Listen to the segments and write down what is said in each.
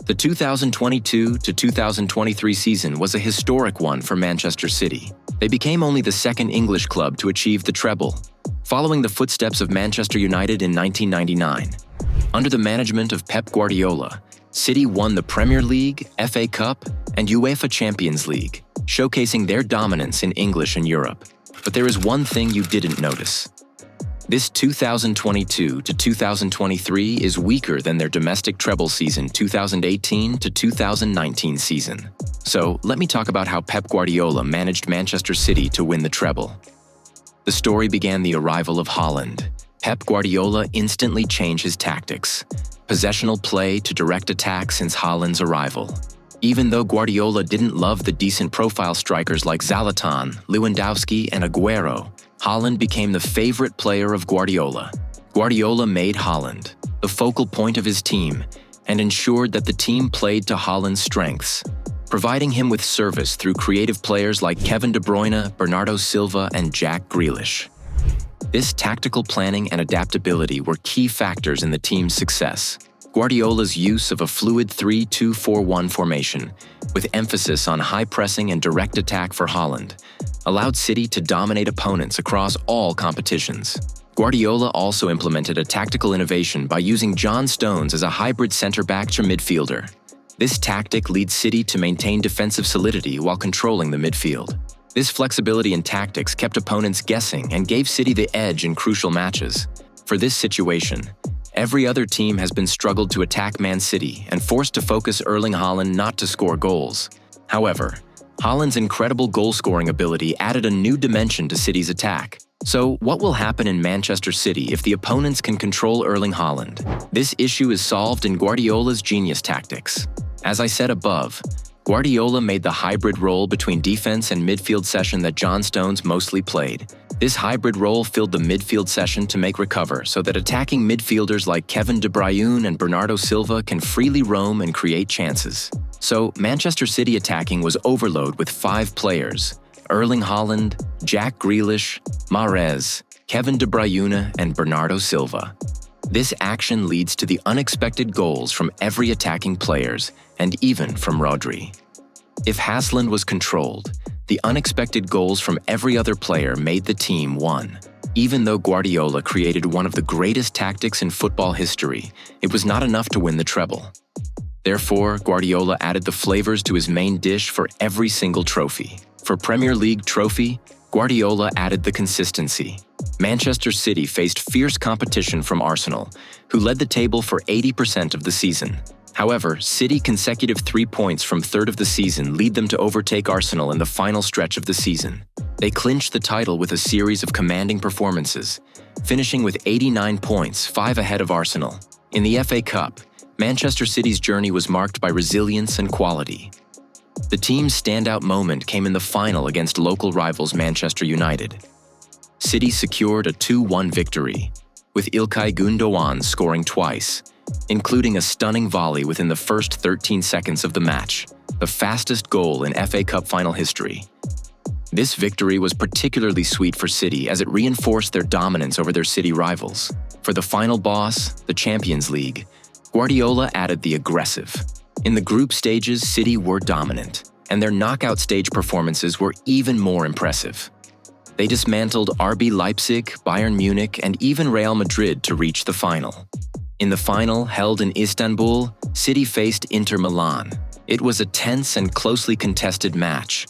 The 2022 to 2023 season was a historic one for Manchester City. They became only the second English club to achieve the treble, following the footsteps of Manchester United in 1999. Under the management of Pep Guardiola, City won the Premier League, FA Cup, and UEFA Champions League, showcasing their dominance in English and Europe. But there is one thing you didn't notice. This 2022 to 2023 is weaker than their domestic treble season 2018 to 2019 season. So let me talk about how Pep Guardiola managed Manchester City to win the treble. The story began the arrival of Haaland. Pep Guardiola instantly changed his tactics, possessional play to direct attack since Haaland's arrival. Even though Guardiola didn't love the decent profile strikers like Zlatan, Lewandowski, and Aguero, Haaland became the favorite player of Guardiola. Guardiola made Haaland the focal point of his team and ensured that the team played to Haaland's strengths, providing him with service through creative players like Kevin De Bruyne, Bernardo Silva, and Jack Grealish. This tactical planning and adaptability were key factors in the team's success. Guardiola's use of a fluid 3-2-4-1 formation, with emphasis on high pressing and direct attack for Haaland, allowed City to dominate opponents across all competitions. Guardiola also implemented a tactical innovation by using John Stones as a hybrid center-back to midfielder. This tactic leads City to maintain defensive solidity while controlling the midfield. This flexibility in tactics kept opponents guessing and gave City the edge in crucial matches. For this situation, every other team has been struggled to attack Man City and forced to focus Erling Haaland not to score goals. However, Haaland's incredible goal-scoring ability added a new dimension to City's attack. So, what will happen in Manchester City if the opponents can control Erling Haaland? This issue is solved in Guardiola's genius tactics. As I said above, Guardiola made the hybrid role between defense and midfield session that John Stones mostly played. This hybrid role filled the midfield session to make recover so that attacking midfielders like Kevin De Bruyne and Bernardo Silva can freely roam and create chances. So, Manchester City attacking was overload with 5 players: Erling Haaland, Jack Grealish, Mahrez, Kevin De Bruyne, and Bernardo Silva. This action leads to the unexpected goals from every attacking players, and even from Rodri. If Haaland was controlled, the unexpected goals from every other player made the team won. Even though Guardiola created one of the greatest tactics in football history, it was not enough to win the treble. Therefore, Guardiola added the flavors to his main dish for every single trophy. For Premier League trophy, Guardiola added the consistency. Manchester City faced fierce competition from Arsenal, who led the table for 80% of the season. However, City consecutive 3 points from third of the season lead them to overtake Arsenal in the final stretch of the season. They clinched the title with a series of commanding performances, finishing with 89 points, 5 ahead of Arsenal. In the FA Cup, Manchester City's journey was marked by resilience and quality. The team's standout moment came in the final against local rivals Manchester United. City secured a 2-1 victory, with Ilkay Gundogan scoring twice, including a stunning volley within the first 13 seconds of the match, the fastest goal in FA Cup final history. This victory was particularly sweet for City as it reinforced their dominance over their city rivals. For the final boss, the Champions League, Guardiola added the aggressive. In the group stages, City were dominant, and their knockout stage performances were even more impressive. They dismantled RB Leipzig, Bayern Munich, and even Real Madrid to reach the final. In the final, held in Istanbul, City faced Inter Milan. It was a tense and closely contested match,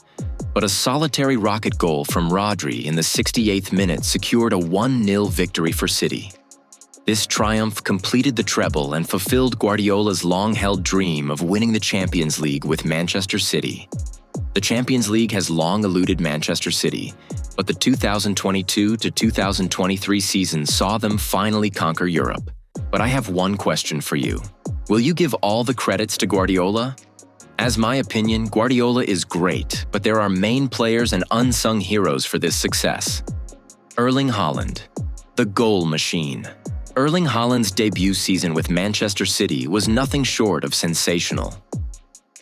but a solitary rocket goal from Rodri in the 68th minute secured a 1-0 victory for City. This triumph completed the treble and fulfilled Guardiola's long-held dream of winning the Champions League with Manchester City. The Champions League has long eluded Manchester City, but the 2022 to 2023 season saw them finally conquer Europe. But I have one question for you. Will you give all the credits to Guardiola? As my opinion, Guardiola is great, but there are main players and unsung heroes for this success. Erling Haaland, the goal machine. Erling Haaland's debut season with Manchester City was nothing short of sensational.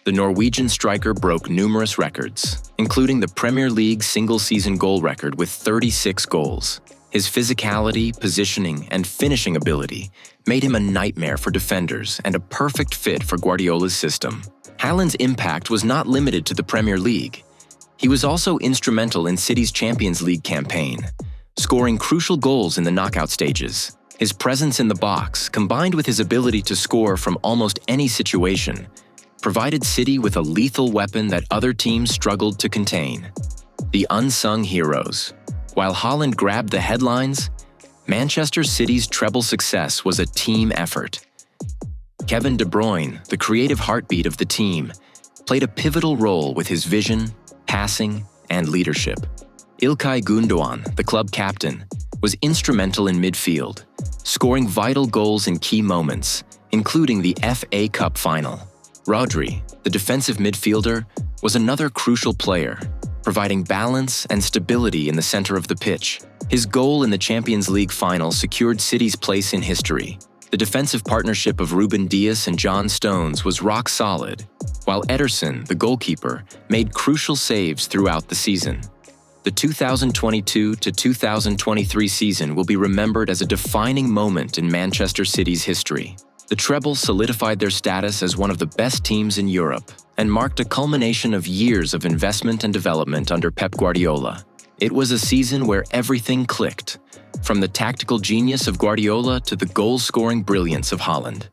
The Norwegian striker broke numerous records, including the Premier League single-season goal record with 36 goals. His physicality, positioning, and finishing ability made him a nightmare for defenders and a perfect fit for Guardiola's system. Haaland's impact was not limited to the Premier League. He was also instrumental in City's Champions League campaign, scoring crucial goals in the knockout stages. His presence in the box, combined with his ability to score from almost any situation, provided City with a lethal weapon that other teams struggled to contain. The unsung heroes. While Haaland grabbed the headlines, Manchester City's treble success was a team effort. Kevin De Bruyne, the creative heartbeat of the team, played a pivotal role with his vision, passing, and leadership. İlkay Gündoğan, the club captain, was instrumental in midfield, scoring vital goals in key moments, including the FA Cup final. Rodri, the defensive midfielder, was another crucial player, providing balance and stability in the center of the pitch. His goal in the Champions League final secured City's place in history. The defensive partnership of Ruben Dias and John Stones was rock solid, while Ederson, the goalkeeper, made crucial saves throughout the season. The 2022 to 2023 season will be remembered as a defining moment in Manchester City's history. The treble solidified their status as one of the best teams in Europe and marked a culmination of years of investment and development under Pep Guardiola. It was a season where everything clicked, from the tactical genius of Guardiola to the goal-scoring brilliance of Haaland.